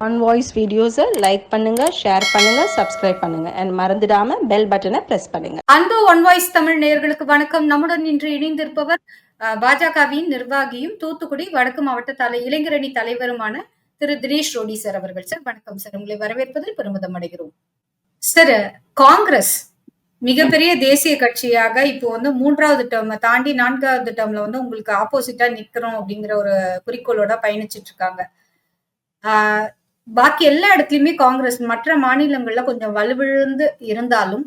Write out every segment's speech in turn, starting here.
On voice வீடியோஸை like பண்ணுங்க, share பண்ணுங்க, சப்ஸ்கிரைப் பண்ணுங்க and மறந்துடாம பெல் பட்டனை பிரஸ் பண்ணுங்க. அன்பு ஒன் வாய்ஸ் தமிழ் நேயர்களுக்கு வணக்கம். நம்முடன் இன்று இணைந்திருப்பவர் பாஜகவின் நிர்வாகியும் தூத்துக்குடி வடக்கு மாவட்ட இளைஞரணி தலைவருமான திரு தினேஷ் ரோடி சார் அவர்கள். சார் வணக்கம் சார், உங்களை வரவேற்பதில் பெருமிதம் அடைகிறோம். சார், காங்கிரஸ் மிகப்பெரிய தேசிய கட்சியாக இப்போ வந்து 3வது டேர்ம் தாண்டி 4வது டேர்ம்ல வந்து உங்களுக்கு ஆப்போசிட்டா நிக்கிறோம் அப்படிங்கிற ஒரு குறிக்கோளோட பயணிச்சிட்டு இருக்காங்க. பாக்கி எல்லா இடத்துலயுமே காங்கிரஸ் மற்ற மாநிலங்கள்ல கொஞ்சம் வலுவிழந்து இருந்தாலும்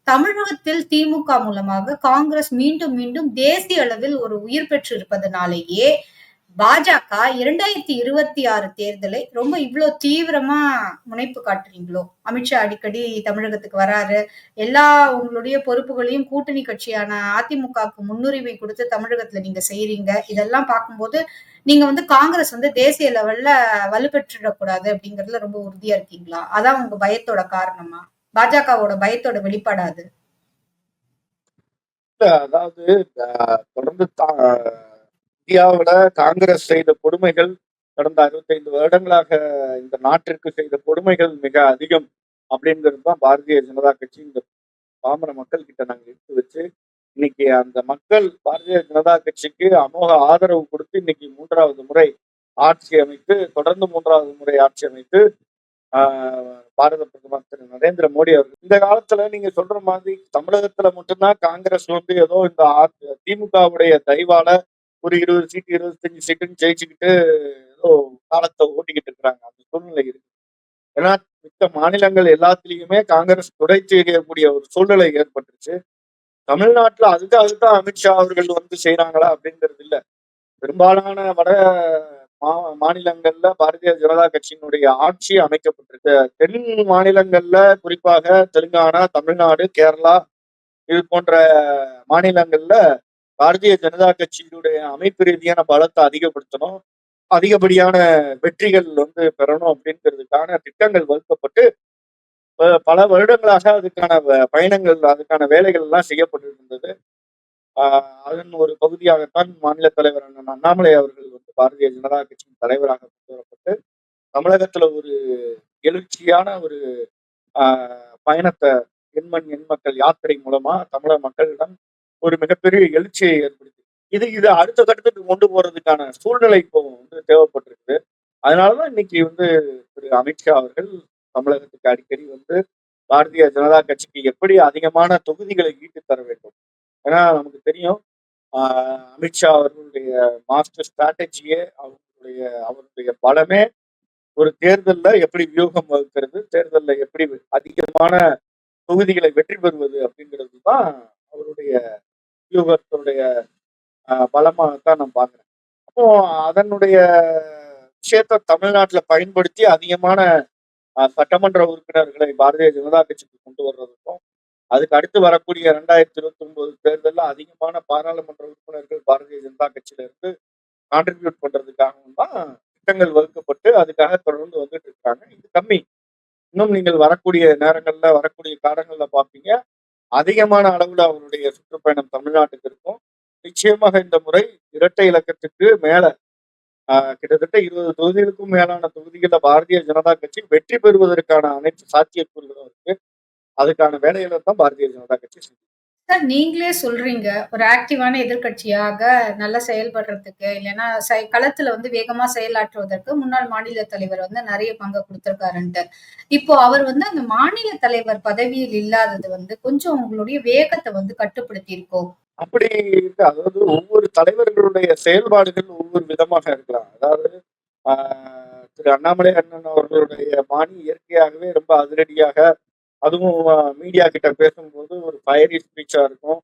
தமிழகத்தில் திமுக மூலமாக காங்கிரஸ் மீண்டும் மீண்டும் தேசிய அளவில் ஒரு உயிர் பெற்று இருப்பதனாலேயே பாஜக 2026 தேர்தலை ரொம்ப இவ்வளவு தீவிரமா முனைப்பு காட்டுறீங்களோ? அமித்ஷா அடிக்கடி தமிழகத்துக்கு வராரு, எல்லா உங்களுடைய பொறுப்புகளையும் கூட்டணி கட்சியான அதிமுகவுக்கு முன்னுரிமை கொடுத்து தமிழகத்துல நீங்க செய்யறீங்க. இதெல்லாம் பார்க்கும்போது நீங்க வந்து காங்கிரஸ் வந்து தேசிய லெவல்ல வலுப்பெற்றுடக்கூடாது அப்படிங்கறதுல ரொம்ப உறுதியா இருக்கீங்களா? அதான் உங்க பயத்தோட காரணமா? பாஜகவோட பயத்தோட வெளிப்பாடாது? அதாவது தொடர்ந்து இந்தியாவுல காங்கிரஸ் செய்த கொடுமைகள் கடந்த 65 வருடங்களாக இந்த நாட்டிற்கு செய்த கொடுமைகள் மிக அதிகம் அப்படிங்கிறது தான் பாரதிய ஜனதா கட்சி இந்த பாமர மக்கள் கிட்ட நாங்க எடுத்து வச்சு இன்னைக்கு அந்த மக்கள் பாரதிய ஜனதா கட்சிக்கு அமோக ஆதரவு கொடுத்து இன்னைக்கு 3வது முறை ஆட்சி அமைத்து தொடர்ந்து 3வது முறை ஆட்சி அமைத்து பாரத பிரதமர் திரு நரேந்திர மோடி அவர்கள் இந்த காலத்துல நீங்க சொல்ற மாதிரி தமிழகத்துல மட்டும்தான் காங்கிரஸ் வந்து ஏதோ இந்த திமுகவுடைய தயவால ஒரு 20 சீட்டு 25 சீட்டுன்னு ஜெயிச்சுக்கிட்டு ஏதோ காலத்தை ஓட்டிக்கிட்டு இருக்கிறாங்க. அந்த சூழ்நிலை இருக்கு. ஏன்னா மித்த மாநிலங்கள் எல்லாத்திலயுமே காங்கிரஸ் துடை செய்யக்கூடிய ஒரு சூழ்நிலை ஏற்பட்டுருச்சு. தமிழ்நாட்டுல அதுக்காகத்தான் அமித்ஷா அவர்கள் வந்து செய்யறாங்களா அப்படிங்கிறது இல்ல. பெரும்பாலான வட மாநிலங்கள்ல பாரதிய ஜனதா கட்சியினுடைய ஆட்சி அமைக்கப்பட்டிருக்கு. தென் மாநிலங்கள்ல குறிப்பாக தெலுங்கானா, தமிழ்நாடு, கேரளா இது போன்ற மாநிலங்கள்ல பாரதிய ஜனதா கட்சியினுடைய அமைப்பு ரீதியான பலத்தை அதிகப்படுத்தணும், அதிகப்படியான வெற்றிகள் வந்து பெறணும் அப்படிங்கிறதுக்கான திட்டங்கள் வகுக்கப்பட்டு பல வருடங்களாக அதுக்கான பயணங்கள் அதுக்கான வேலைகள் எல்லாம் செய்யப்பட்டு இருந்தது. அதன் ஒரு பகுதியாகத்தான் மாநில தலைவர் அண்ணன் அண்ணாமலை அவர்கள் வந்து பாரதிய ஜனதா கட்சியின் தலைவராக கொண்டு வரப்பட்டு தமிழகத்துல ஒரு எழுச்சியான ஒரு பயணத்தை எண் மக்கள் யாத்திரை மூலமா தமிழக மக்களிடம் ஒரு மிகப்பெரிய எழுச்சியை ஏற்படுத்தி இது அடுத்த கட்டத்துக்கு கொண்டு போறதுக்கான சூழ்நிலை இப்போ வந்து தேவைப்பட்டிருக்கு. அதனாலதான் இன்னைக்கு வந்து திரு அமித்ஷா அவர்கள் தமிழகத்துக்கு அடிக்கடி வந்து பாரதிய ஜனதா கட்சிக்கு எப்படி அதிகமான தொகுதிகளை ஈட்டு தர வேண்டும். ஏன்னா நமக்கு தெரியும் அமித்ஷா அவர்களுடைய மாஸ்டர் ஸ்ட்ராட்டஜியே அவருடைய பலமே ஒரு தேர்தல்ல எப்படி வியூகம் வகுக்கிறது, தேர்தல்ல எப்படி அதிகமான தொகுதிகளை வெற்றி பெறுவது அப்படிங்கிறது தான் அவருடைய வியூகத்துடைய பலமாகத்தான் நான் பாக்குறேன். அப்போ அதனுடைய விஷயத்த தமிழ்நாட்டுல பயன்படுத்தி அதிகமான சட்டமன்ற உறுப்பினர்களை பாரதிய ஜனதா கட்சிக்கு கொண்டு வர்றதுக்கும் அதுக்கு அடுத்து வரக்கூடிய 2029 தேர்தலில் அதிகமான பாராளுமன்ற உறுப்பினர்கள் பாரதிய ஜனதா கட்சியில இருந்து கான்ட்ரிபியூட் பண்றதுக்காகவும் தான் திட்டங்கள் வகுக்கப்பட்டு அதுக்காக தொடர்ந்து வந்துட்டு இருக்காங்க. இது கம்மி. இன்னும் நீங்கள் வரக்கூடிய நேரங்கள்ல வரக்கூடிய காலங்கள்ல பார்ப்பீங்க அதிகமான அளவுல அவருடைய சுற்றுப்பயணம் தமிழ்நாட்டுக்கு இருக்கும். நிச்சயமாக இந்த முறை இரட்டை இலக்கத்துக்கு மேல கிட்டத்தட்ட 20 தொகுதிகளுக்கும் மேலான தொகுதிகளில் பாரதிய ஜனதா கட்சி வெற்றி பெறுவதற்கான அனைத்து சாத்தியக்கூறுகளும் இருக்கு. அதுக்கான வேலைகளை தான் பாரதிய ஜனதா கட்சி செய்யும். சார், நீங்களே சொல்றீங்க ஒரு ஆக்டிவான எதிர்கட்சியாக நல்லா செயல்படுறதுக்கு இல்லைன்னா களத்துல வந்து வேகமா செயலாற்றுவதற்கு முன்னாள் மாநில தலைவர் வந்து நிறைய பங்கு கொடுத்திருக்காருன்ட்டு. இப்போ அவர் வந்து அந்த மாநில தலைவர் பதவியில் இல்லாதது வந்து கொஞ்சம் உங்களுடைய வேகத்தை வந்து கட்டுப்படுத்தி இருக்கோம். அப்படி இருக்கு. அதாவது ஒவ்வொரு தலைவர்களுடைய செயல்பாடுகள் ஒவ்வொரு விதமாக இருக்கலாம். அதாவது திரு அண்ணாமலை அண்ணன் அவர்களுடைய பாணி இயற்கையாகவே ரொம்ப அதிரடியாக, அதுவும் மீடியா கிட்ட பேசும்போது ஒரு ஃபயரி ஸ்பீச்சா இருக்கும்.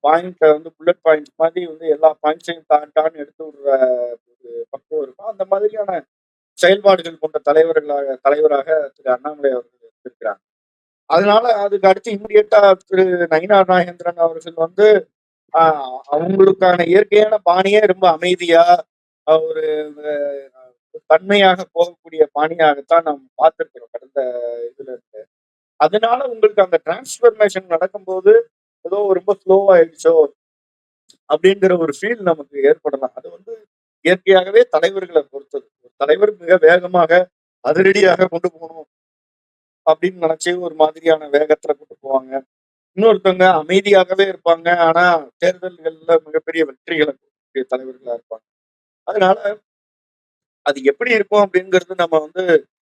பாயிண்ட்ல வந்து புல்லட் பாயிண்ட்ஸ் மாதிரி வந்து எல்லா பாயிண்ட்ஸையும் தாண்டான்னு எடுத்து விடுற ஒரு பக்குவம் இருக்கும். அந்த மாதிரியான செயல்பாடுகள் கொண்ட தலைவராக திரு அண்ணாமலை அவர்கள் இருக்கிறாங்க. அதனால அதுக்கு அடுத்து இம்மிடியட்டா திரு நயினார் நாகேந்திரன் அவர்கள் வந்து அவங்களுக்கான இயற்கையான பாணியே ரொம்ப அமைதியா ஒரு தன்மையாக போகக்கூடிய பாணியாகத்தான் நாம் பார்த்திருக்கிறோம் கடந்த இதுல இருந்து. அதனால உங்களுக்கு அந்த டிரான்ஸ்பர்மேஷன் நடக்கும்போது ஏதோ ரொம்ப ஸ்லோவாயிடுச்சோ அப்படிங்கிற ஒரு ஃபீல் நமக்கு ஏற்படலாம். அது வந்து இயற்கையாகவே தலைவர்களை பொறுத்தது. ஒரு தலைவர் மிக வேகமாக அதிரடியாக கொண்டு போகணும் அப்படின்னு நினைச்சு ஒரு மாதிரியான வேகத்துல கொண்டு போவாங்க. இன்னொருத்தவங்க அமைதியாகவே இருப்பாங்க. ஆனா தேர்தல்கள்ல மிகப்பெரிய வெற்றிகளை கொடுக்கக்கூடிய தலைவர்களா இருப்பாங்க. அதனால அது எப்படி இருக்கும் அப்படிங்கிறது நம்ம வந்து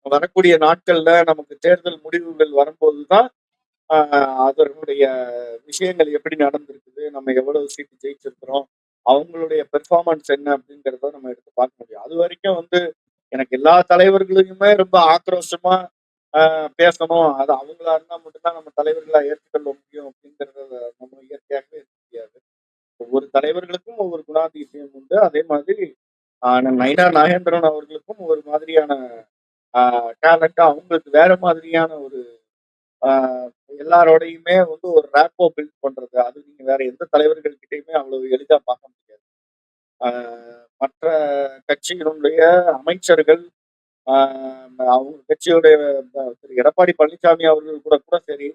வரக்கூடிய நாட்கள்ல நமக்கு தேர்தல் முடிவுகள் வரும்போதுதான் அதனுடைய விஷயங்கள் எப்படி நடந்திருக்குது, நம்ம எவ்வளவு சீட்டு ஜெயிச்சிருக்கிறோம், அவங்களுடைய பெர்ஃபார்மன்ஸ் என்ன அப்படிங்கிறத நம்ம எடுத்து பார்க்க முடியும். அது வரைக்கும் வந்து எனக்கு எல்லா தலைவர்களையுமே ரொம்ப ஆக்ரோஷமா பேசணும், அது அவங்களா இருந்தா மட்டும்தான் நம்ம தலைவர்களா ஏற்றுக்கொள்ள முடியும் அப்படிங்கிறத நம்ம இயற்கையாகவே இருக்க முடியாது. ஒவ்வொரு தலைவர்களுக்கும் ஒவ்வொரு குணாதிசயம் உண்டு. அதே மாதிரி நயினா நாகேந்திரன் அவர்களுக்கும் ஒரு மாதிரியான டேலண்ட், அவங்களுக்கு வேற மாதிரியான ஒரு ஆஹ் எல்லாரோடையுமே வந்து ஒரு ரேப்போ பில்ட் பண்றது, அது நீங்க வேற எந்த தலைவர்கள் கிட்டயுமே அவ்வளவு எளிதா பார்க்க முடியாது. மற்ற கட்சியினுடைய அமைச்சர்கள், அவங்க கட்சியுடைய திரு எடப்பாடி பழனிசாமி அவர்கள் கூட கூட சரி,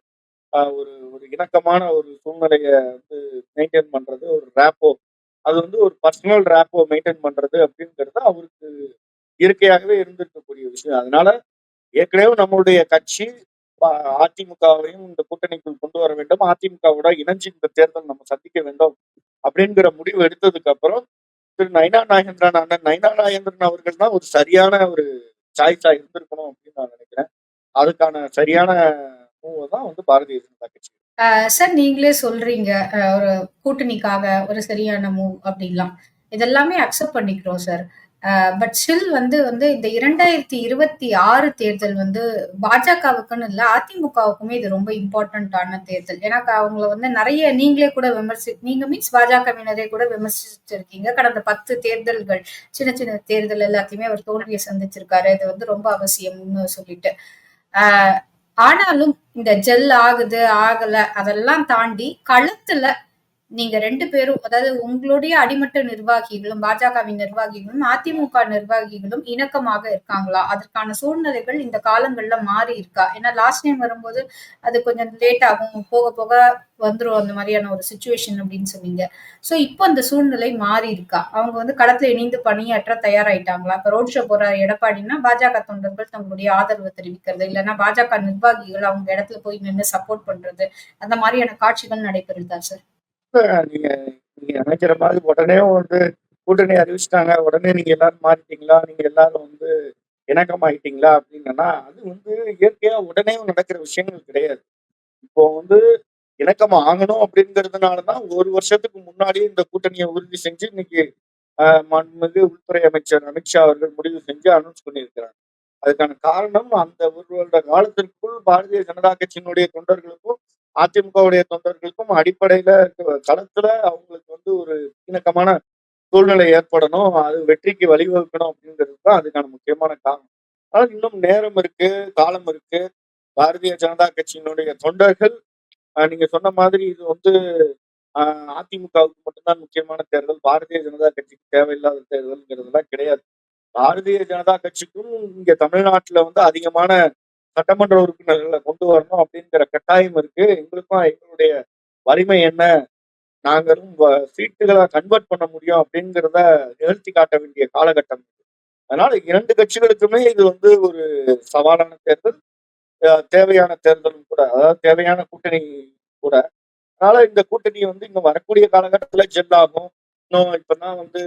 ஒரு ஒரு இணக்கமான ஒரு சூழ்நிலையை வந்து மெயின்டைன் பண்றது, ஒரு ரேப்போ, அது வந்து ஒரு பர்சனல் ரேப்போ மெயின்டைன் பண்றது அப்படிங்கிறது அவருக்கு இயற்கையாகவே இருந்திருக்கக்கூடிய விஷயம். அதனால ஏற்கனவே நம்மளுடைய கட்சி அதிமுகவையும் இந்த கூட்டணிக்குள் கொண்டு வர வேண்டும், அதிமுகவோட இணைஞ்சு இந்த தேர்தல் நம்ம சந்திக்க வேண்டும் அப்படிங்கிற முடிவு எடுத்ததுக்கு அப்புறம் திரு நயினா நாகேந்திரன், அண்ணன் நயினா நாகேந்திரன் அவர்கள் தான் ஒரு சரியான ஒரு சாய்ஸா இருந்திருக்கணும் அப்படின்னு நான் நினைக்கிறேன். அதுக்கான சரியான மூவ் தான் வந்து பாரதிய ஜனதா கட்சி. சார் நீங்களே சொல்றீங்க, ஒரு கூட்டணிக்காக ஒரு சரியான மூவ் அப்படின்லாம். இதெல்லாமே அக்செப்ட் பண்ணிக்கிறோம் சார். பட் ஸ்டில் வந்து வந்து இந்த 2026 தேர்தல் வந்து பாஜகவுக்குன்னு இல்ல, அதிமுகவுக்குமே இது ரொம்ப இம்பார்ட்டன்ட்டான தேர்தல். ஏன்னா அவங்கள வந்து நெறைய நீங்களே கூட நீங்க மீன்ஸ் பாஜகவினரே கூட விமர்சிச்சிருக்கீங்க. கடந்த 10 தேர்தல்கள், சின்ன சின்ன தேர்தல் எல்லாத்தையுமே அவர் தோல்விய சந்திச்சிருக்காரு. இது வந்து ரொம்ப அவசியம்னு சொல்லிட்டு. ஆ ஆனாலும் இந்த ஜெல் ஆகுது, ஆகல அதெல்லாம் தாண்டி களத்துல நீங்க 2 பேரும், அதாவது உங்களுடைய அடிமட்ட நிர்வாகிகளும், பாஜகவின் நிர்வாகிகளும், அதிமுக நிர்வாகிகளும் இணக்கமாக இருக்காங்களா? அதற்கான சூழ்நிலைகள் இந்த காலங்கள்ல மாறி இருக்கா? ஏன்னா லாஸ்ட் டைம் வரும்போது அது கொஞ்சம் லேட் ஆகும். போக போக வந்துரும் அந்த மாதிரியான ஒரு சிச்சுவேஷன் அப்படின்னு சொன்னீங்க. சோ இப்போ அந்த சூழ்நிலை மாறி இருக்கா? அவங்க வந்து களத்துல இணைந்து பணியாற்ற தயாராயிட்டாங்களா? இப்ப ரோட் ஷோ போற எடப்பாடின்னா, பாஜக தொண்டர்கள் தங்களுடைய ஆதரவு தெரிவிக்கிறது, இல்லன்னா பாஜக நிர்வாகிகள் அவங்க இடத்துல போய் நின்னு சப்போர்ட் பண்றது, அந்த மாதிரியான காட்சிகள் நடைபெறுதா சார்? நீங்க நீங்க நினைக்கிற மாதிரி உடனே வந்து கூட்டணி அறிவிச்சிட்டாங்க, உடனே நீங்க எல்லாரும் மாறிட்டீங்களா, நீங்க எல்லாரும் வந்து இணக்கமாயிட்டீங்களா அப்படின்னா, அது வந்து இயற்கையா உடனே நடக்கிற விஷயங்கள் கிடையாது. இப்போ வந்து இணக்கம் ஆகணும் அப்படிங்கிறதுனாலதான் ஒரு வருஷத்துக்கு முன்னாடியே இந்த கூட்டணியை உறுதி செஞ்சு இன்னைக்கு மாண்புமிகு உள்துறை அமைச்சர் அமித்ஷா அவர்கள் முடிவு செஞ்சு அனௌன்ஸ் பண்ணியிருக்கிறாங்க. அதுக்கான காரணம் அந்த ஒரு வருட காலத்திற்குள் பாரதிய ஜனதா கட்சியினுடைய தொண்டர்களுக்கும் அதிமுகவுடைய தொண்டர்களுக்கும் அடிப்படையில களத்துல அவங்களுக்கு வந்து ஒரு இணக்கமான சூழ்நிலை ஏற்படணும், அது வெற்றிக்கு வழிவகுக்கணும் அப்படிங்கிறது தான் அதுக்கான முக்கியமான காரணம். ஆனால் இன்னும் நேரம் இருக்கு, காலம் இருக்கு. பாரதிய ஜனதா கட்சியினுடைய தொண்டர்கள் நீங்க சொன்ன மாதிரி இது வந்து அதிமுகவுக்கு மட்டும்தான் முக்கியமான தேர்தல், பாரதிய ஜனதா கட்சிக்கு தேவையில்லாத தேர்தல்ங்கிறதுலாம் கிடையாது. பாரதிய ஜனதா கட்சிக்கும் இங்க தமிழ்நாட்டுல வந்து அதிகமான சட்டமன்ற உறுப்பினர்களை கொண்டு வரணும் அப்படிங்கிற கட்டாயம் இருக்கு. எங்களுக்கும் எங்களுடைய வலிமை என்ன, நாங்களும் சீட்டுகளை கன்வெர்ட் பண்ண முடியும் அப்படிங்கிறத நிகழ்த்தி காட்ட வேண்டிய காலகட்டம். அதனால இரண்டு கட்சிகளுக்குமே இது வந்து ஒரு சவாலான தேர்தல், தேவையான தேர்தலும் கூட, அதாவது தேவையான கூட்டணி கூட. அதனால இந்த கூட்டணி வந்து இன்னும் வரக்கூடிய காலகட்டத்துல ஜெல் ஆகும். இன்னும் இப்பதான் வந்து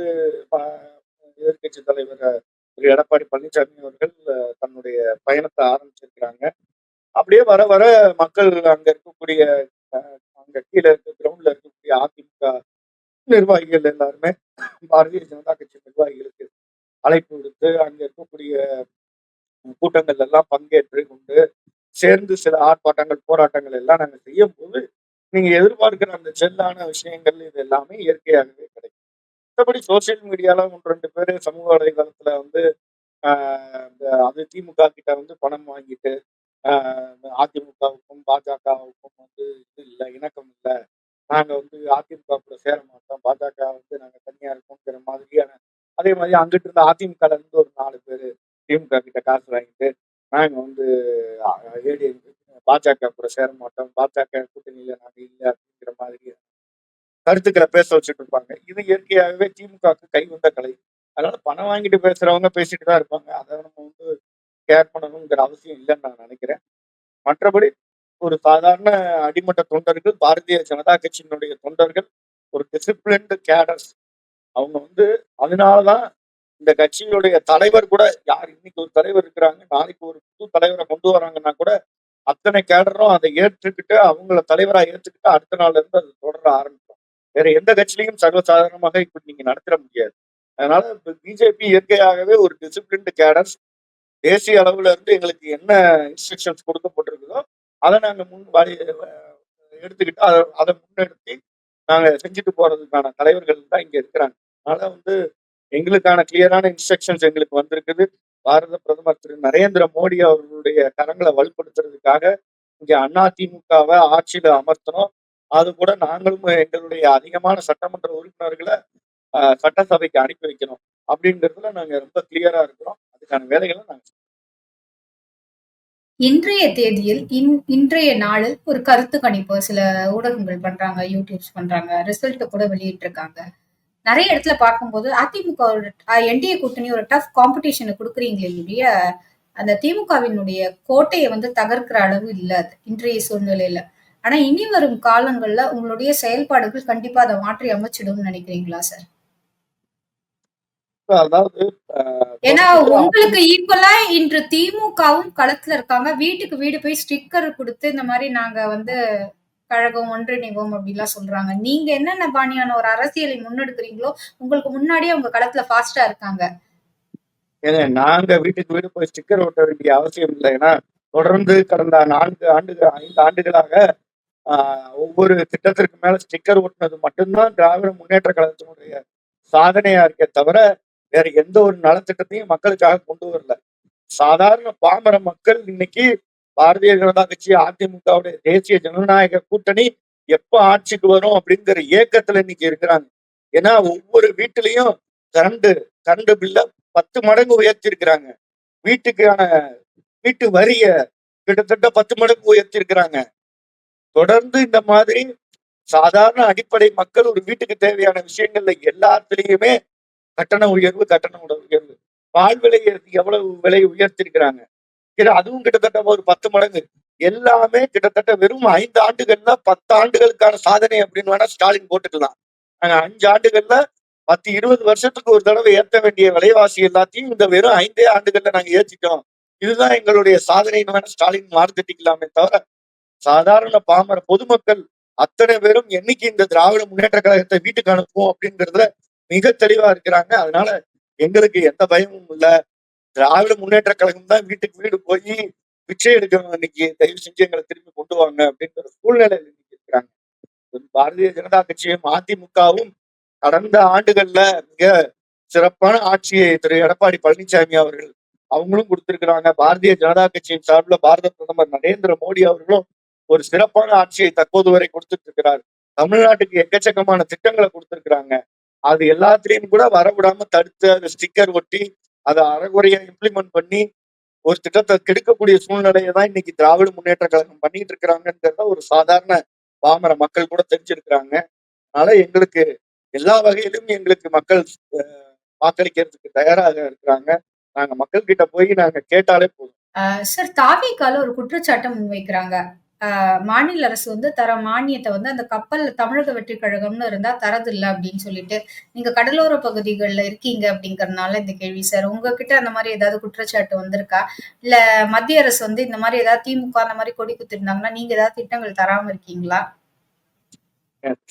எதிர்கட்சி தலைவர் திரு எடப்பாடி பழனிசாமி அவர்கள் தன்னுடைய பயணத்தை ஆரம்பிச்சிருக்கிறாங்க. அப்படியே வர வர மக்கள் அங்க இருக்கக்கூடிய அங்க கீழே இருக்க கிரவுண்ட்ல இருக்கக்கூடிய அதிமுக நிர்வாகிகள் எல்லாருமே பாரதிய ஜனதா கட்சி நிர்வாகிகளுக்கு அழைப்பு விடுத்து அங்க இருக்கக்கூடிய கூட்டங்கள் எல்லாம் பங்கேற்று கொண்டு சேர்ந்து சில ஆர்ப்பாட்டங்கள், போராட்டங்கள் எல்லாம் நாங்க செய்யும் போது நீங்க எதிர்பார்க்கிற அந்த செல்லான விஷயங்கள் இது எல்லாமே இயற்கையாகவே கிடைக்கும். மற்றபடி சோசியல் மீடியால ஒன்று ரெண்டு பேர் சமூக வலைதளத்துல வந்து அது திமுக கிட்ட வந்து பணம் வாங்கிட்டு அதிமுகவுக்கும் பாஜகவுக்கும் வந்து இது இல்லை, இணக்கம் இல்லை, நாங்க வந்து அதிமுக கூட சேர மாட்டோம், பாஜக வந்து நாங்க தனியா இருக்கோங்கிற மாதிரியான. அதே மாதிரி அங்கிட்டு இருந்த அதிமுக இருந்து ஒரு 4 பேர் திமுக கிட்ட காசு வாங்கிட்டு நாங்க வந்து ஏடி பாஜக கூட சேர மாட்டோம், பாஜக கூட்டணியில நாங்க இல்லை அப்படிங்கிற மாதிரி கருத்துக்களை பேச வச்சுட்டு இருப்பாங்க. இது இயற்கையாகவே திமுகவுக்கு கை வந்த கலை. அதனால பணம் வாங்கிட்டு பேசுறவங்க பேசிட்டு தான் இருப்பாங்க. அதை நம்ம வந்து கேர் பண்ணணுங்கிற அவசியம் இல்லைன்னு நான் நினைக்கிறேன். மற்றபடி ஒரு சாதாரண அடிமட்ட தொண்டர்கள், பாரதிய ஜனதா கட்சியினுடைய தொண்டர்கள், ஒரு டிசிப்ளின்டு கேடர்ஸ். அவங்க வந்து அதனாலதான் இந்த கட்சியினுடைய தலைவர் கூட யார் இன்னைக்கு ஒரு தலைவர் இருக்கிறாங்க, நாளைக்கு ஒரு புது தலைவரை கொண்டு வராங்கன்னா கூட அத்தனை கேடரும் அதை ஏற்றுக்கிட்டு அவங்கள தலைவரா ஏற்றுக்கிட்டு அடுத்த நாள்ல இருந்து அது தொடர ஆரம்பிக்கும். வேற எந்த கட்சியிலையும் சர்வசாதாரணமாக இப்படி நீங்க நடத்திட முடியாது. அதனால பிஜேபி இயற்கையாகவே ஒரு டிசிப்ளின்டு கேடர்ஸ். தேசிய அளவுல இருந்து எங்களுக்கு என்ன இன்ஸ்ட்ரக்ஷன்ஸ் கொடுக்கப்பட்டிருக்குதோ அதை நாங்க எடுத்துக்கிட்டு அதை முன்னெடுத்து நாங்க செஞ்சுட்டு போறதுக்கான தலைவர்கள் தான் இங்க இருக்கிறாங்க. அதனால வந்து எங்களுக்கான கிளியரான இன்ஸ்ட்ரக்ஷன்ஸ் எங்களுக்கு வந்திருக்குது. பாரத பிரதமர் திரு நரேந்திர மோடி அவர்களுடைய கரங்களை வலுப்படுத்துறதுக்காக இங்க அதிமுகவை ஆட்சியில அமர்த்தணும். அது கூட நாங்களும் எங்களுடைய அதிகமான சட்டமன்ற உறுப்பினர்களை சட்டசபைக்கு அனுப்பி வைக்கணும் அப்படிங்கிறதுல நாங்க ரொம்ப கிளியரா இருக்கிறோம். அதுக்கான வேலைகளை நாங்க இன்றைய தேதியில் இன்றைய நாளில் ஒரு கருத்து கணிப்பு சில ஊடகங்கள் பண்றாங்க, யூடியூப்ஸ் பண்றாங்க, ரிசல்ட் கூட வெளியிட்டிருக்காங்க. நிறைய இடத்துல பார்க்கும்போது அதிமுக என்டிஏ கூட்டணி ஒரு டஃப் காம்படிஷனை கொடுக்குறீங்களே ஒழிய அந்த திமுகவினுடைய கோட்டையை வந்து தகர்க்கிற அளவு இல்ல அது இன்றைய சூழ்நிலையில. ஆனா இனி வரும் காலங்கள்ல உங்களுடைய செயல்பாடுகள் கண்டிப்பா அதை மாற்றி அமைச்சிடும்னு நினைக்கிறீங்களா சார்? அதாவது ஏன்னா தொடர்ந்து உங்களுக்கு ஈக்குவலா இன்று திமுகவும் களத்துல இருக்காங்க. வீட்டுக்கு வீடு போய் ஸ்டிக்கர் கொடுத்து இந்த மாதிரி நாங்க வந்து கழகம் ஒன்றிணைவோம் அப்படிலாம் சொல்றாங்க. நீங்க என்னென்ன பாணியான ஒரு அரசியலை முன்னெடுக்கிறீங்களோ உங்களுக்கு முன்னாடியே உங்க களத்துல ஃபாஸ்டா இருக்காங்க. ஏங்க நாங்க வீட்டுக்கு வீடு போய் ஸ்டிக்கர் ஒட்ட வேண்டிய அவசியம் இல்லை. ஏன்னா தொடர்ந்து கடந்த 4 ஆண்டுகள் 5 ஆண்டுகளாக ஒவ்வொரு திட்டத்திற்கு மேல ஸ்டிக்கர் ஒட்டினது மட்டும்தான் திராவிட முன்னேற்ற கழகத்தினுடைய சாதனையா இருக்கே தவிர வேற எந்த ஒரு நலத்திட்டத்தையும் மக்களுக்காக கொண்டு வரல. சாதாரண பாமர மக்கள் இன்னைக்கு பாரதிய ஜனதா கட்சி அதிமுகவுடைய தேசிய ஜனநாயக கூட்டணி எப்ப ஆட்சிக்கு வரும் அப்படிங்கிற ஏக்கத்துல இன்னைக்கு இருக்கிறாங்க. ஏன்னா ஒவ்வொரு வீட்டுலயும் கரண்ட் கரண்ட் பில்ல 10 மடங்கு உயர்த்தி இருக்கிறாங்க. வீட்டுக்கான வீட்டு வரிய கிட்டத்தட்ட 10 மடங்கு உயர்த்தி இருக்கிறாங்க. தொடர்ந்து இந்த மாதிரி சாதாரண அடிப்படை மக்கள் ஒரு வீட்டுக்கு தேவையான விஷயங்கள்ல எல்லாத்துலயுமே கட்டண உயர்வு. பால் விலை எவ்வளவு விலை உயர்த்திருக்கிறாங்க. அதுவும் கிட்டத்தட்ட ஒரு 10 மடங்கு. எல்லாமே கிட்டத்தட்ட வெறும் 5 ஆண்டுகள்ல 10 ஆண்டுகளுக்கான சாதனை அப்படின்னு வேணா ஸ்டாலின் போட்டுக்கலாம். நாங்க 5 ஆண்டுகள்ல 10, 20 வருஷத்துக்கு ஒரு தடவை ஏற்ற வேண்டிய விலைவாசி எல்லாத்தையும் இந்த வெறும் 5 ஆண்டுகள்ல நாங்க ஏற்றிட்டோம். இதுதான் எங்களுடைய சாதனைன்னு வேணா ஸ்டாலின் மார்த்தட்டிக்கலாமே தவிர சாதாரண பாமர பொதுமக்கள் அத்தனை பேரும் என்னைக்கு இந்த திராவிட முன்னேற்ற கழகத்தை வீட்டுக்கு அனுப்புவோம் அப்படிங்கிறதுல மிக தெளிவா இருக்கிறாங்க. அதனால எங்களுக்கு எந்த பயமும் இல்ல. திராவிட முன்னேற்ற கழகம் தான் வீட்டுக்கு வீடு போய் பிச்சை எடுக்கணும். இன்னைக்கு தயவு செஞ்சு எங்களை திரும்பி கொண்டு வாங்க அப்படிங்கிற சூழ்நிலையில் இன்னைக்கு இருக்கிறாங்க. பாரதிய ஜனதா கட்சியும் அதிமுகவும் கடந்த ஆண்டுகள்ல மிக சிறப்பான ஆட்சியை திரு எடப்பாடி பழனிசாமி அவர்கள் அவங்களும் கொடுத்திருக்கிறாங்க. பாரதிய ஜனதா கட்சியின் சார்பில் பாரத பிரதமர் நரேந்திர மோடி அவர்களும் ஒரு சிறப்பான ஆட்சியை தற்போது வரை கொடுத்துட்டு இருக்கிறார். தமிழ்நாட்டுக்கு எக்கச்சக்கமான திட்டங்களை கொடுத்திருக்கிறாங்க. அது எல்லாத்திலையும் கூட வரவிடாம தடுத்து அதை ஸ்டிக்கர் ஒட்டி அதை அறகுறையா இம்ப்ளிமெண்ட் பண்ணி ஒரு திட்டத்தை கெடுக்கக்கூடிய சூழ்நிலையை தான் இன்னைக்கு திராவிட முன்னேற்ற கழகம் பண்ணிட்டு இருக்கிறாங்கிறத ஒரு சாதாரண பாமர மக்கள் கூட தெரிஞ்சிருக்கிறாங்க. அதனால எங்களுக்கு எல்லா வகையிலும் எங்களுக்கு மக்கள் வாக்களிக்கிறதுக்கு தயாராக இருக்கிறாங்க. நாங்க மக்கள் கிட்ட போய் நாங்க கேட்டாலே போதும். சார் தாவேகால ஒரு குற்றச்சாட்டை முன்வைக்கிறாங்க. மாநில அரசு வந்து தர மானியத்தை வந்து அந்த கப்பல் தமிழக வெற்றி கழகம்னு இருந்தா தரதில்லை அப்படின்னு சொல்லிட்டு நீங்க கடலோர பகுதிகளில் இருக்கீங்க அப்படிங்கறதுனால இந்த கேள்வி சார். உங்ககிட்ட அந்த மாதிரி ஏதாவது குற்றச்சாட்டு வந்திருக்கா? இல்ல மத்திய அரசு வந்து இந்த மாதிரி ஏதாவது திமுக அந்த மாதிரி கொடி குத்திருந்தாங்கன்னா நீங்க ஏதாவது திட்டங்கள் தராம இருக்கீங்களா?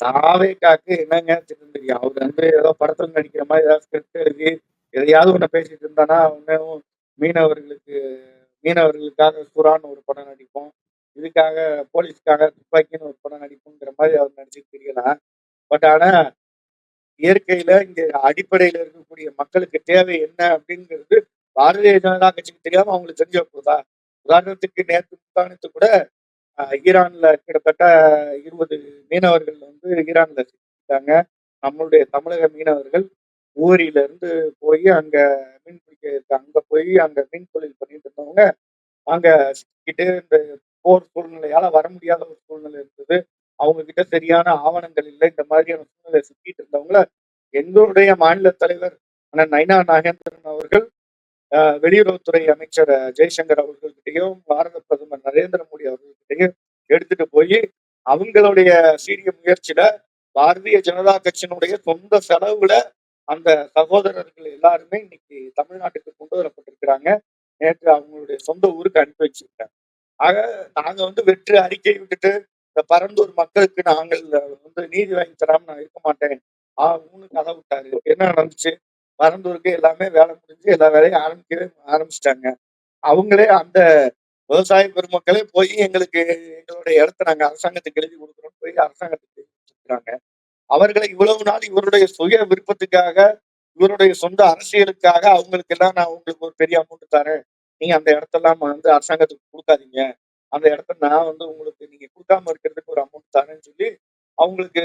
தாவேகாக்கு என்னங்க திட்டம் தெரியும்? அவர் வந்து ஏதோ படத்துல நடிக்கிற மாதிரி ஏதாவது ஸ்கிரிப்ட் எழுதி எதையாவது ஒண்ணு பேசிட்டு இருந்தானா அவனும் மீனவர்களுக்காக சுறான்னு ஒரு படம் நடிப்போம், இதுக்காக போலீஸ்க்காக துப்பாக்கின்னு ஒரு படம் நடிப்புங்கிற மாதிரி அவர் நடிச்சுட்டு தெரியலாம். பட் ஆனா இயற்கையில இங்க அடிப்படையில இருக்கக்கூடிய மக்களுக்கு தேவை என்ன அப்படிங்கிறது பாரதிய ஜனதா கட்சிக்கு தெரியாம அவங்களுக்கு தெரிஞ்ச போதா? உதாரணத்துக்கு முந்தானத்து கூட ஈரான்ல கிட்டத்தட்ட 20 மீனவர்கள் வந்து ஈரான்ல சிக்கிட்டாங்க. நம்மளுடைய தமிழக மீனவர்கள் ஊரில இருந்து போய் அங்க மீன் பிடிக்க அங்க போய் அங்க மீன் தொழில் பண்ணிட்டு இருந்தவங்க அங்க சிக்கிட்டு இந்த போர் சூழ்நிலையால வர முடியாத ஒரு சூழ்நிலை இருந்தது. அவங்க கிட்ட சரியான ஆவணங்கள் இல்லை. இந்த மாதிரியான சூழ்நிலை சிக்கிட்டு இருந்தவங்கள எங்களுடைய மாநில தலைவர் அண்ணன் நயினா நாகேந்திரன் அவர்கள் வெளியுறவுத்துறை அமைச்சர் ஜெய்சங்கர் அவர்கள்கிட்டயும் பாரத பிரதமர் நரேந்திர மோடி அவர்கள்கிட்டயும் எடுத்துட்டு போய் அவங்களுடைய சீரிய முயற்சியில பாரதிய ஜனதா கட்சியினுடைய சொந்த செலவுல அந்த சகோதரர்கள் எல்லாருமே இன்னைக்கு தமிழ்நாட்டுக்கு கொண்டு வரப்பட்டிருக்கிறாங்க. நேற்று அவங்களுடைய சொந்த ஊருக்கு அனுப்பி வச்சிருக்காங்க. ஆக நாங்க வெற்று அறிக்கை விட்டுட்டு இந்த பரந்தூர் மக்களுக்கு நாங்கள் நீதி வாங்கி தராம நான் இருக்க மாட்டேன். ஊனு கதை விட்டாரு. என்ன நடந்துச்சு? பரந்தூருக்கு எல்லாமே வேலை முடிஞ்சு எல்லா வேலையும் ஆரம்பிச்சிட்டாங்க. அவங்களே அந்த விவசாய பெருமக்களே போய் எங்களுடைய இடத்த நாங்க அரசாங்கத்துக்கு எழுதி கொடுக்குறோம் போய் அரசாங்கத்துக்கு எழுதி கொடுத்துருக்காங்க. அவர்களை இவ்வளவு நாள் இவருடைய சுய விருப்பத்துக்காக இவருடைய சொந்த அரசியலுக்காக அவங்களுக்கு எல்லாம் நான் உங்களுக்கு ஒரு பெரிய அமௌண்ட் தரேன், நீங்க அந்த இடத்தெல்லாம் அரசாங்கத்துக்கு கொடுக்காதீங்க, அந்த இடத்த நான் உங்களுக்கு நீங்க கொடுக்காம இருக்கிறதுக்கு ஒரு அமௌண்ட் தரேன்னு சொல்லி அவங்களுக்கு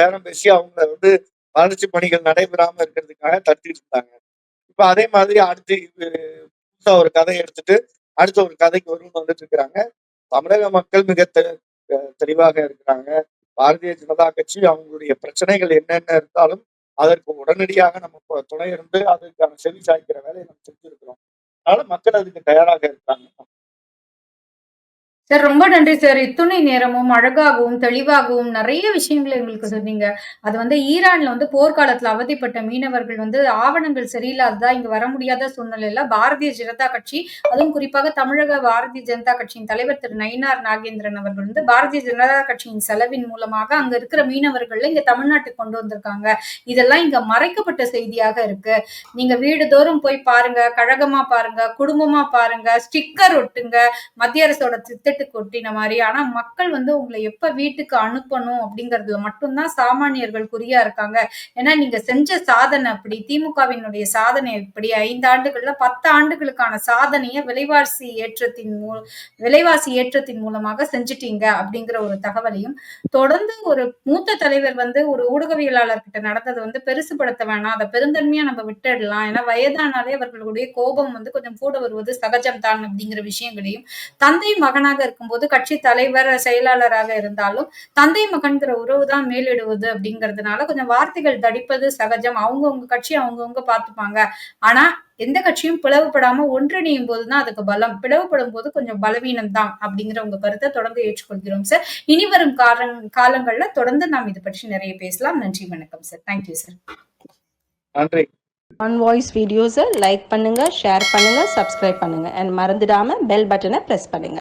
பேரம் பேசி அவங்க வளர்ச்சி பணிகள் நடைபெறாம இருக்கிறதுக்காக தடுத்துட்டு இருந்தாங்க. இப்ப அதே மாதிரி அடுத்து புதுசா ஒரு கதையை எடுத்துட்டு அடுத்த ஒரு கதைக்கு வரும்னு வந்துட்டு இருக்கிறாங்க. தமிழக மக்கள் மிக தெளிவாக இருக்கிறாங்க. பாரதிய ஜனதா கட்சி அவங்களுடைய பிரச்சனைகள் என்னென்ன இருந்தாலும் அதற்கு உடனடியாக நம்ம துணை இருந்து அதற்கான செவி சாய்க்கிற வேலையை நம்ம செஞ்சிருக்கிறோம். அதனால மக்கள் அதுக்கு தயாராக இருக்காங்க. சார் ரொம்ப நன்றி சார். இத்துணை நேரமும் அழகாகவும், தெளிவாகவும் நிறைய விஷயங்கள எங்களுக்கு சொன்னீங்க. அது ஈரான்ல போர்க்காலத்துல அவதிப்பட்ட மீனவர்கள் ஆவணங்கள் சரியில்லாததா இங்க வர முடியாத சூழ்நிலையில பாரதிய ஜனதா கட்சி, அதுவும் குறிப்பாக தமிழக பாரதிய ஜனதா கட்சியின் தலைவர் திரு நயினார் நாகேந்திரன் அவர்கள் பாரதிய ஜனதா கட்சியின் செலவின் மூலமாக அங்க இருக்கிற மீனவர்கள இங்க தமிழ்நாட்டுக்கு கொண்டு வந்திருக்காங்க. இதெல்லாம் இங்க மறைக்கப்பட்ட செய்தியாக இருக்கு. நீங்க வீடுதோறும் போய் பாருங்க, கழகமா பாருங்க, குடும்பமா பாருங்க, ஸ்டிக்கர் ஒட்டுங்க, மத்திய அரசோட திட்டத்துக்கு ஒட்டின மாதிரி. ஆனா மக்கள் உங்களை எப்ப வீட்டுக்கு அனுப்பணும் அப்படிங்கறதுல மட்டும்தான் சாமானியர்கள் குறியா இருக்காங்க. ஏன்னா நீங்க செஞ்ச சாதனை அப்படி, திமுகவினுடைய சாதனை இப்படி 5 ஆண்டுகள்ல 10 ஆண்டுகளுக்கான சாதனைய விலைவாசி ஏற்றத்தின் மூலமாக செஞ்சுட்டீங்க அப்படிங்கிற ஒரு தகவலையும், தொடர்ந்து ஒரு மூத்த தலைவர் ஒரு ஊடகவியலாளர் கிட்ட நடந்தது பெருசுபடுத்த வேணாம், அதை பெருந்தன்மையா நம்ம விட்டுடலாம். ஏன்னா வயதானாலே அவர்களுடைய கோபம் கொஞ்சம் கூட வருவது சகஜம் தான் அப்படிங்கிற விஷயங்களையும், தந்தை மகனாக இருக்கும்போது கட்சி தலைவர் செயலாளராக இருந்தாலும் தந்தை மகன்கிற உறவு தான் மேலிடுவது அப்படிங்கறதுனால கொஞ்சம் வார்த்தைகள் தடிப்பது சகஜம். அவங்கவுங்க கட்சி அவங்கவுங்க பார்த்துப்பாங்க. ஆனா எந்த கட்சியும் பிளவுபடாம ஒன்றிணையும் போதுதான் அதுக்கு பலம். பிளவுபடும் போது கொஞ்சம் பலவீனம் தான் அப்படிங்கிற உங்க கருத்தை தொடர்ந்து ஏற்றுக்கொள்கிறோம் சார். இனி வரும் காலங்கள்ல தொடர்ந்து நாம் இது பற்றி நிறைய பேசலாம். நன்றி, வணக்கம் சார். Thank you sir. நன்றி. ஆன் வாய்ஸ் வீடியோஸை லைக் பண்ணுங்க, ஷேர் பண்ணுங்க, சப்ஸ்கிரைப் பண்ணுங்க அண்ட் மறந்துடாம பெல் பட்டனை பிரஸ் பண்ணுங்க.